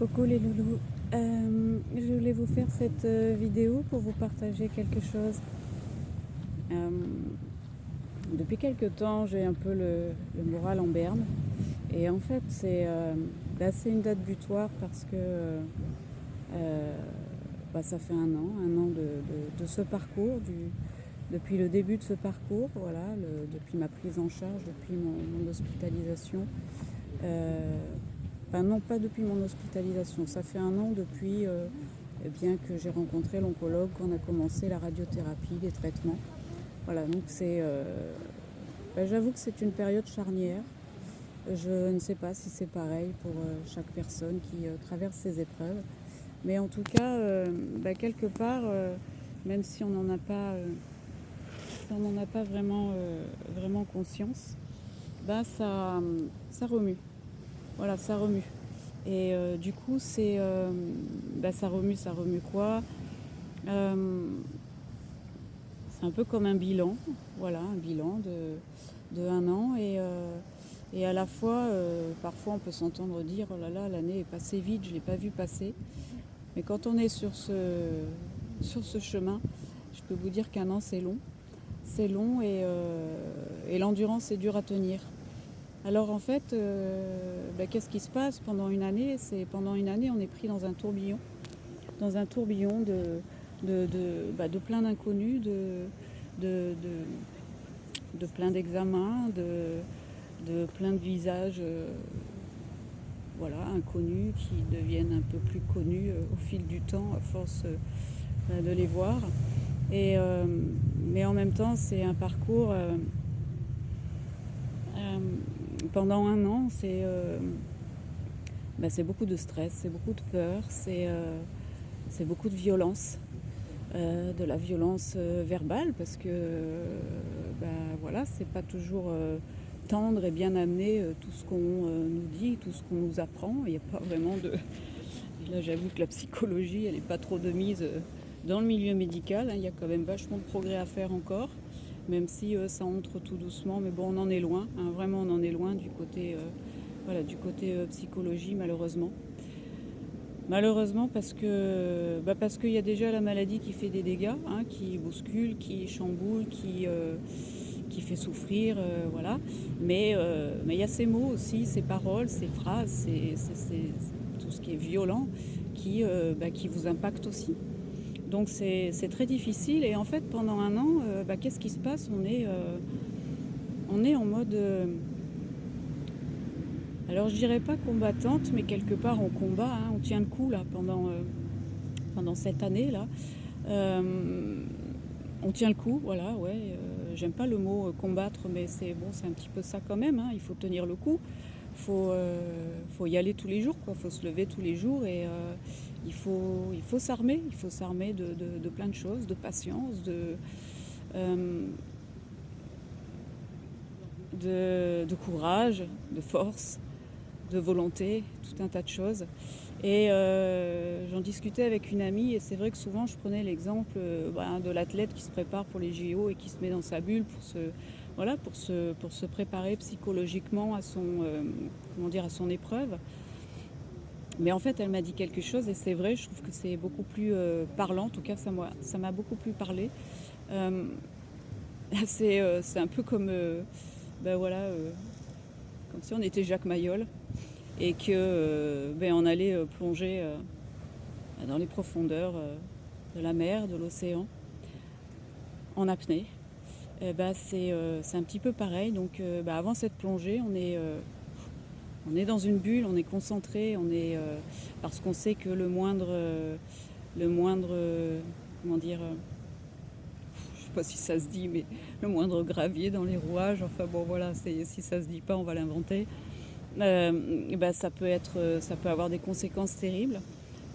Coucou les loulous, je voulais vous faire cette vidéo pour vous partager quelque chose. Euh, Depuis quelque temps, j'ai un peu le moral en berne. Et en fait, c'est une date butoir parce que ça fait un an de ce parcours, depuis le début de ce parcours, voilà, depuis ma prise en charge, depuis mon hospitalisation. Enfin non, pas depuis mon hospitalisation, ça fait un an depuis bien que j'ai rencontré l'oncologue, qu'on a commencé la radiothérapie, les traitements. Voilà, donc j'avoue que c'est une période charnière. Je ne sais pas si c'est pareil pour chaque personne qui traverse ces épreuves. Mais en tout cas, quelque part, même si on n'en a pas, vraiment conscience, ça remue. Voilà, ça remue. Et du coup, ça remue quoi? C'est un peu comme un bilan, voilà, un bilan de un an. Et à la fois, parfois on peut s'entendre dire, oh là là, l'année est passée vite, je ne l'ai pas vu passer. Mais quand on est sur ce chemin, je peux vous dire qu'un an c'est long. C'est long et l'endurance est dure à tenir. Alors en fait, qu'est-ce qui se passe pendant une année? Pendant une année, on est pris dans un tourbillon de plein d'inconnus, de, de plein d'examens, de plein de visages inconnus qui deviennent un peu plus connus au fil du temps à force de les voir. Mais en même temps, c'est un parcours pendant un an, c'est beaucoup de stress, c'est beaucoup de peur, c'est beaucoup de violence, de la violence verbale, parce que c'est pas toujours tendre et bien amené tout ce qu'on nous dit, tout ce qu'on nous apprend. Il n'y a pas vraiment de... Là, j'avoue que la psychologie, elle n'est pas trop de mise dans le milieu médical. Il y a quand même vachement de progrès à faire encore, même si ça entre tout doucement. Mais bon, on en est loin, vraiment on en est loin du côté psychologie, malheureusement. Malheureusement parce qu'il y a déjà la maladie qui fait des dégâts, qui bouscule, qui chamboule, qui fait souffrir, voilà. Mais il y a ces mots aussi, ces paroles, ces phrases, c'est tout ce qui est violent qui vous impacte aussi. Donc c'est très difficile. Et en fait, pendant un an, qu'est-ce qui se passe? On est en mode... alors je dirais pas combattante, mais quelque part on combat, on tient le coup là pendant cette année là. On tient le coup, voilà, ouais. J'aime pas le mot combattre, mais c'est un petit peu ça quand même. Il faut tenir le coup, faut y aller tous les jours, quoi. Faut se lever tous les jours et il faut s'armer, de plein de choses, de patience, de courage, de force, de volonté, tout un tas de choses. Et j'en discutais avec une amie et c'est vrai que souvent je prenais l'exemple de l'athlète qui se prépare pour les JO et qui se met dans sa bulle pour se préparer psychologiquement à son épreuve. Mais en fait, elle m'a dit quelque chose et c'est vrai, je trouve que c'est beaucoup plus parlant. En tout cas, ça m'a beaucoup plus parlé. C'est un peu comme comme si on était Jacques Mayol et que on allait plonger dans les profondeurs de la mer, de l'océan, en apnée. C'est un petit peu pareil. Donc avant cette plongée, on est dans une bulle, on est concentré, parce qu'on sait que le moindre comment dire, je sais pas si ça se dit, mais le moindre gravier dans les rouages, enfin bon voilà, si ça se dit pas, on va l'inventer. Ça peut avoir des conséquences terribles.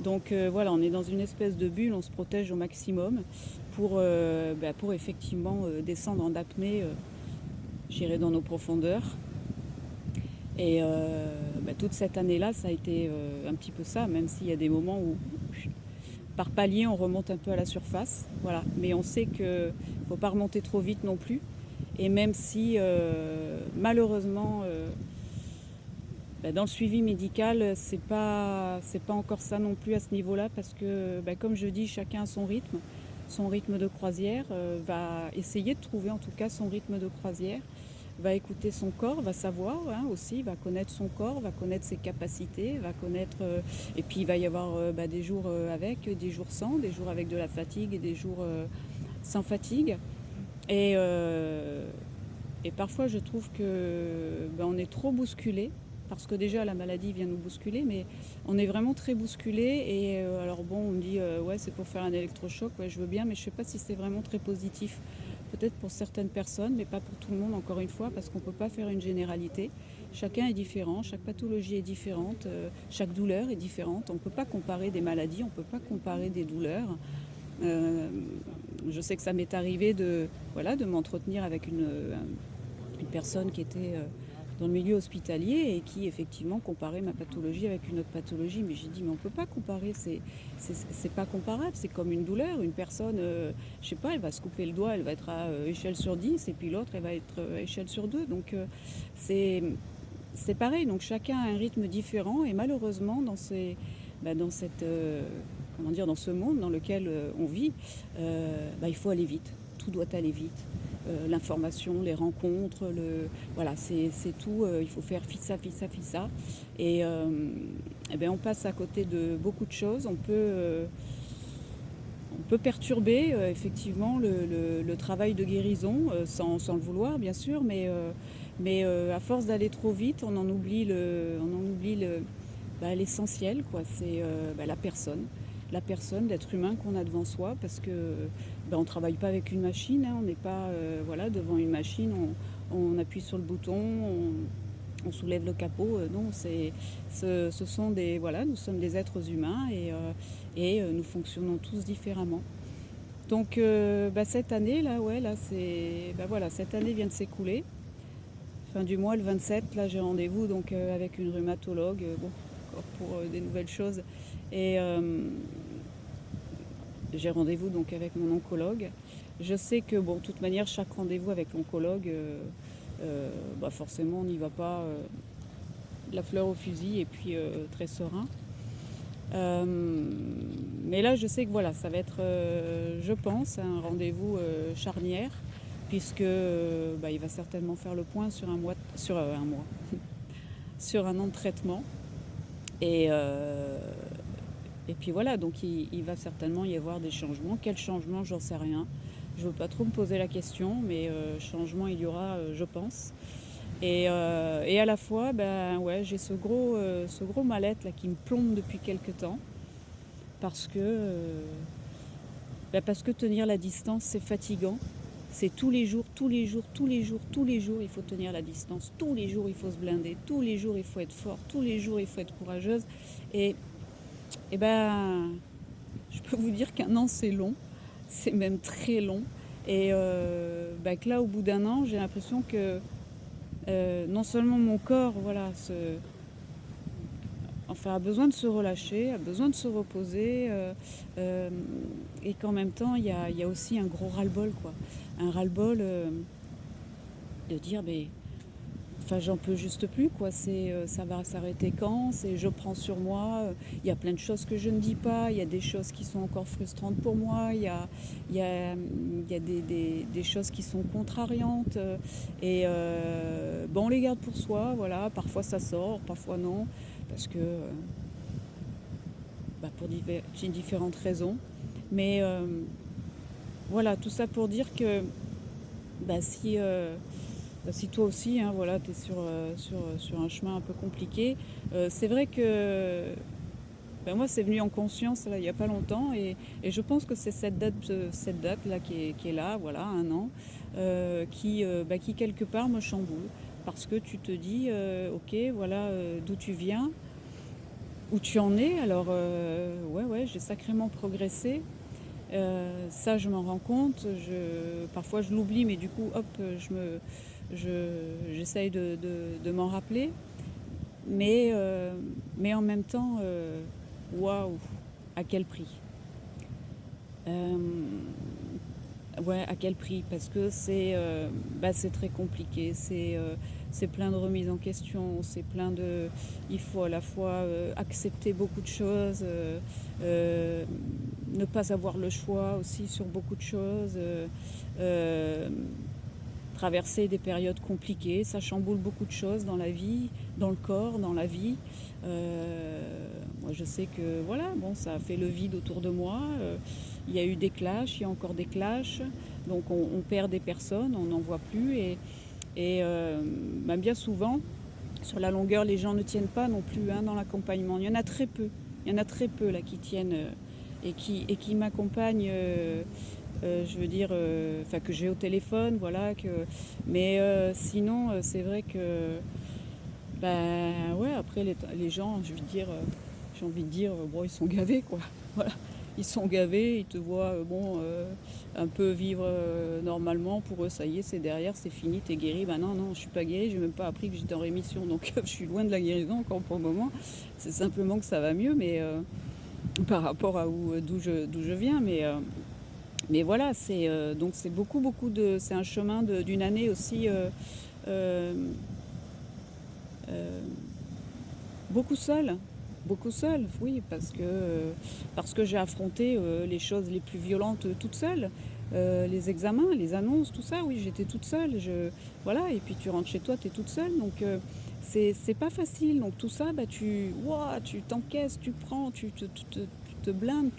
Donc on est dans une espèce de bulle, on se protège au maximum pour effectivement descendre en apnée, j'irai dans nos profondeurs. Et toute cette année-là, ça a été un petit peu ça, même s'il y a des moments où, par palier, on remonte un peu à la surface. Voilà. Mais on sait qu'il ne faut pas remonter trop vite non plus. Et même si, malheureusement, dans le suivi médical, c'est pas encore ça non plus à ce niveau-là, parce que, comme je dis, chacun a son rythme de croisière, va essayer de trouver en tout cas son rythme de croisière, va écouter son corps, va savoir aussi, va connaître son corps, va connaître ses capacités, va connaître, et puis il va y avoir des jours avec, des jours sans, des jours avec de la fatigue et des jours sans fatigue. Et, euh, et parfois je trouve que on est trop bousculé, parce que déjà la maladie vient nous bousculer, mais on est vraiment très bousculé. Et alors bon, on me dit ouais, c'est pour faire un électrochoc, ouais, je veux bien, mais je sais pas si c'est vraiment très positif. Peut-être pour certaines personnes, mais pas pour tout le monde, encore une fois, parce qu'on ne peut pas faire une généralité. Chacun est différent, chaque pathologie est différente, chaque douleur est différente. On ne peut pas comparer des maladies, on ne peut pas comparer des douleurs. Euh, je sais que ça m'est arrivé de m'entretenir avec une personne qui était dans le milieu hospitalier et qui effectivement comparait ma pathologie avec une autre pathologie. Mais j'ai dit, mais on ne peut pas comparer, c'est pas comparable, c'est comme une douleur. Une personne, je sais pas, elle va se couper le doigt, elle va être à échelle sur 10, et puis l'autre, elle va être échelle sur 2. Donc c'est c'est pareil, donc chacun a un rythme différent, et malheureusement dans cette, comment dire, dans ce monde dans lequel on vit, il faut aller vite, tout doit aller vite. L'information, les rencontres, voilà, c'est tout, il faut faire fi ça. Et, on passe à côté de beaucoup de choses. On peut perturber effectivement le travail de guérison, sans le vouloir bien sûr, mais à force d'aller trop vite, on en oublie l'essentiel, quoi. C'est la personne, l'être humain qu'on a devant soi, parce que on ne travaille pas avec une machine, hein. On n'est pas devant une machine, on appuie sur le bouton, on soulève le capot. Non, ce sont nous sommes des êtres humains, et nous fonctionnons tous différemment. Donc cette année là, cette année vient de s'écouler. Fin du mois, le 27, là j'ai rendez-vous donc avec une rhumatologue, encore pour des nouvelles choses. Et j'ai rendez-vous donc avec mon oncologue. Je sais que de toute manière, chaque rendez-vous avec l'oncologue, forcément on n'y va pas de la fleur au fusil, et puis très serein. Mais là, je sais que voilà, ça va être, je pense, un rendez-vous charnière, puisque il va certainement faire le point sur un mois, sur un an de traitement. Et, et puis voilà, donc il va certainement y avoir des changements. Quels changements, j'en sais rien. Je ne veux pas trop me poser la question, mais changement il y aura, je pense. Et à la fois, j'ai ce gros mal-être là qui me plombe depuis quelques temps, parce que tenir la distance, c'est fatigant. C'est tous les jours, il faut tenir la distance. Tous les jours, il faut se blinder. Tous les jours, il faut être fort. Tous les jours, il faut être courageuse. Et je peux vous dire qu'un an, c'est long. C'est même très long. Et que là, au bout d'un an, j'ai l'impression que non seulement mon corps, a besoin de se relâcher, a besoin de se reposer, et qu'en même temps, il y a aussi un gros ras-le-bol, quoi. Un ras-le-bol de dire, j'en peux juste plus, quoi. Ça va s'arrêter quand? Je prends sur moi. Il y a plein de choses que je ne dis pas. Il y a des choses qui sont encore frustrantes pour moi. Il y a des choses qui sont contrariantes. Et on les garde pour soi. Voilà. Parfois ça sort, parfois non, parce que pour différentes raisons. Mais voilà, tout ça pour dire que si toi aussi, tu es sur un chemin un peu compliqué, c'est vrai que moi, c'est venu en conscience là, il n'y a pas longtemps, et je pense que c'est cette date là qui est là, voilà, un an, qui quelque part me chamboule, parce que tu te dis, ok, voilà d'où tu viens, où tu en es. Alors j'ai sacrément progressé. Ça, je m'en rends compte. Parfois, je l'oublie, mais du coup, hop, j'essaye de m'en rappeler. Mais en même temps, waouh, à quel prix. Ouais, à quel prix? Parce que c'est très compliqué, c'est plein de remises en question, c'est plein de il faut à la fois, accepter beaucoup de choses, heu, ne pas avoir le choix aussi sur beaucoup de choses, hem, traverser des périodes compliquées, ça chamboule beaucoup de choses dans la vie, dans le corps, dans la vie. Moi je sais que voilà, bon, ça a fait le vide autour de moi, il y a eu des clashs, il y a encore des clashs, donc on perd des personnes, on n'en voit plus bien souvent, sur la longueur, les gens ne tiennent pas non plus, hein, dans l'accompagnement. Il y en a très peu, il y en a très peu là qui tiennent, et qui m'accompagnent, je veux dire, enfin que j'ai au téléphone, voilà, mais sinon, c'est vrai que, bah, ouais, après les gens, j'ai envie de dire, bon, ils sont gavés, quoi. Voilà. Ils sont gavés, ils te voient, bon, un peu vivre, normalement. Pour eux, ça y est, c'est derrière, c'est fini, t'es guéri. Bah non, non, je suis pas guérie, j'ai même pas appris que j'étais en rémission, donc je suis loin de la guérison encore pour le moment. C'est simplement que ça va mieux, mais par rapport à d'où je viens, mais voilà, donc c'est beaucoup, beaucoup c'est un chemin d'une année aussi, euh, euh, beaucoup seul. Beaucoup seul, oui, parce que j'ai affronté, les choses les plus violentes, toute seule. Les examens, les annonces, tout ça, oui, j'étais toute seule. Voilà, et puis tu rentres chez toi, tu es toute seule, donc c'est pas facile. Donc tout ça, bah, tu t'encaisses, tu prends, tu te blindes,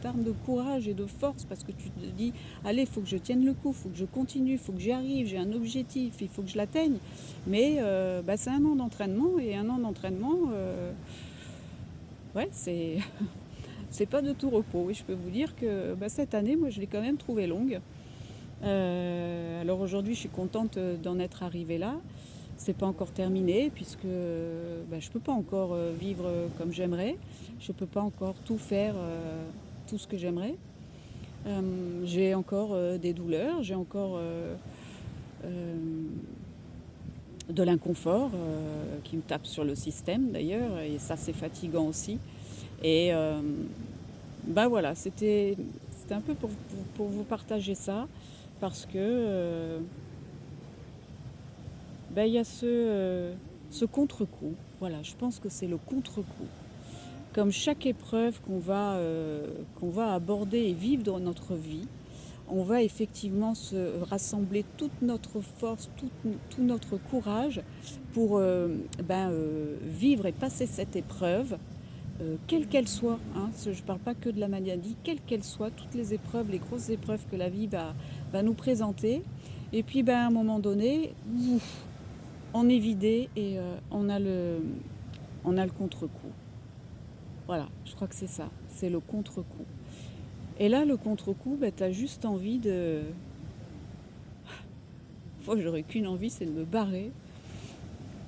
t'armes de courage et de force, parce que tu te dis, allez, il faut que je tienne le coup, il faut que je continue, il faut que j'y arrive, j'ai un objectif, il faut que je l'atteigne. Mais bah, c'est un an d'entraînement, et un an d'entraînement, ouais, c'est pas de tout repos. Et je peux vous dire que bah, cette année, moi, je l'ai quand même trouvée longue. Alors aujourd'hui, je suis contente d'en être arrivée là. C'est pas encore terminé, puisque bah, je peux pas encore vivre comme j'aimerais. Je peux pas encore tout faire, tout ce que j'aimerais. J'ai encore des douleurs, j'ai encore euh, de l'inconfort, qui me tape sur le système d'ailleurs, et ça c'est fatigant aussi. Et bah voilà, c'était un peu pour vous partager ça, parce que bah, il y a ce contre-coup. Voilà, je pense que c'est le contre-coup. Comme chaque épreuve qu'on va aborder et vivre dans notre vie, on va effectivement se rassembler toute notre force, tout notre courage pour vivre et passer cette épreuve, quelle qu'elle soit. Hein. Je ne parle pas que de la maladie, quelle qu'elle soit, toutes les épreuves, les grosses épreuves que la vie va nous présenter. Et puis à un moment donné, on est vidé, et on a le contre-coup. Voilà, je crois que c'est ça, c'est le contre-coup. Et là, le contre-coup, tu as juste envie de... Moi, j'aurais qu'une envie, c'est de me barrer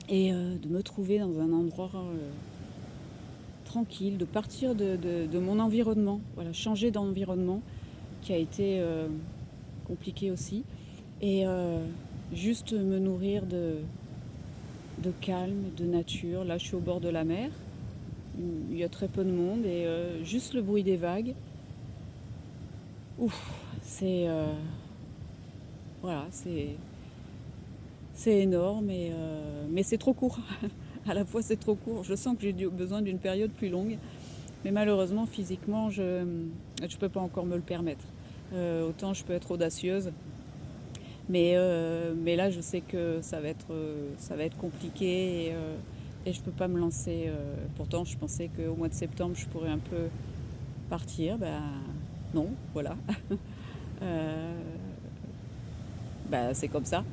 et de me trouver dans un endroit tranquille, de partir de mon environnement. Voilà, changer d'environnement, qui a été compliqué aussi. Et juste me nourrir de calme, de nature. Là, je suis au bord de la mer. Il y a très peu de monde, et juste le bruit des vagues. Ouf, voilà, c'est énorme, mais c'est trop court. À la fois, c'est trop court. Je sens que j'ai besoin d'une période plus longue, mais malheureusement, physiquement, je peux pas encore me le permettre. Autant je peux être audacieuse, mais là, je sais que ça va être compliqué, et je peux pas me lancer. Pourtant, je pensais qu'au mois de septembre, je pourrais un peu partir. Ben non, voilà. Euh, c'est comme ça.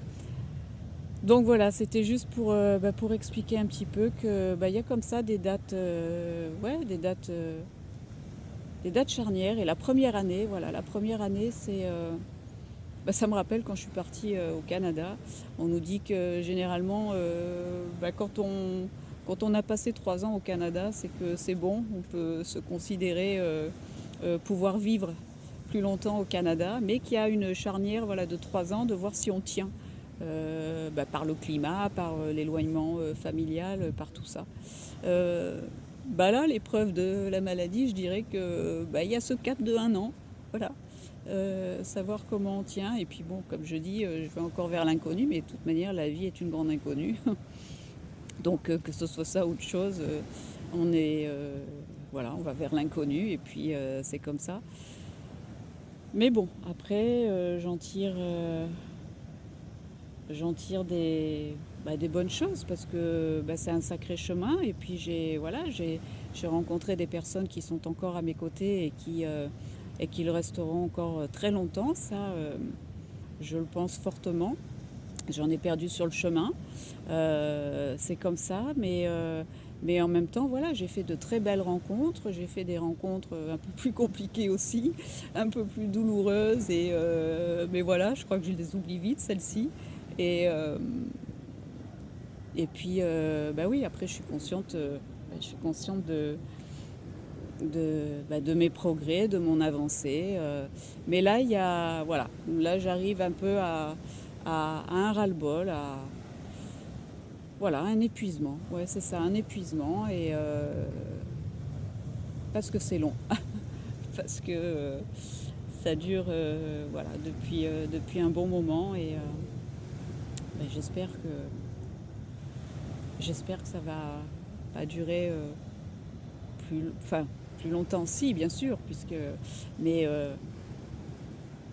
Donc voilà, c'était juste pour expliquer un petit peu que y a comme ça des dates, ouais, des dates charnières. Et la première année, ça me rappelle quand je suis partie au Canada. On nous dit que généralement, quand on a passé 3 ans au Canada, c'est que c'est bon, on peut se considérer pouvoir vivre plus longtemps au Canada, mais qu'il y a une charnière, voilà, de 3 ans, de voir si on tient. Par le climat, par l'éloignement familial, par tout ça. Là, l'épreuve de la maladie, je dirais que y a ce cap de 1 an. Voilà. savoir comment on tient. Et puis bon, comme je dis, je vais encore vers l'inconnu, mais de toute manière, la vie est une grande inconnue. Donc que ce soit ça ou autre chose, on est, voilà, on va vers l'inconnu et puis c'est comme ça. Mais bon, après, j'en tire des bonnes choses parce que c'est un sacré chemin. Et puis j'ai rencontré des personnes qui sont encore à mes côtés et qui le resteront encore très longtemps. Ça, je le pense fortement. J'en ai perdu sur le chemin. C'est comme ça, mais en même temps, voilà, j'ai fait de très belles rencontres. J'ai fait des rencontres un peu plus compliquées aussi, un peu plus douloureuses. Mais voilà, je crois que je les oublie vite, celles-ci. Et, euh, et puis, oui, après, je suis consciente de mes progrès, de mon avancée. Mais là, voilà, là, j'arrive un peu à un ras-le-bol, voilà, un épuisement. Ouais, c'est ça, un épuisement. Parce que c'est long, parce que ça dure, voilà, depuis un bon moment. J'espère que ça va pas durer plus longtemps. Si, bien sûr, mais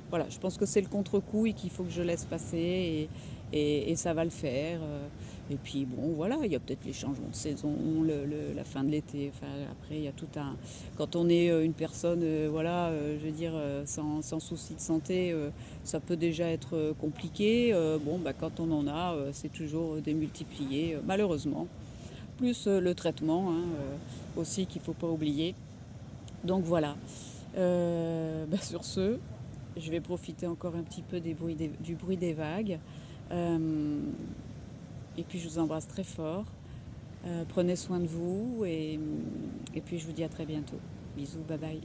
voilà, je pense que c'est le contre-coup et qu'il faut que je laisse passer et ça va le faire. Et puis bon, voilà, il y a peut-être les changements de saison, la fin de l'été. Enfin, après, il y a tout un. Quand on est une personne, voilà, je veux dire, sans souci de santé, ça peut déjà être compliqué. Quand on en a, c'est toujours démultiplié, malheureusement. Plus le traitement hein, aussi qu'il ne faut pas oublier. Donc voilà. Sur ce, je vais profiter encore un petit peu du bruit des vagues. Euh, et puis je vous embrasse très fort. Prenez soin de vous et puis je vous dis à très bientôt. Bisous, bye bye.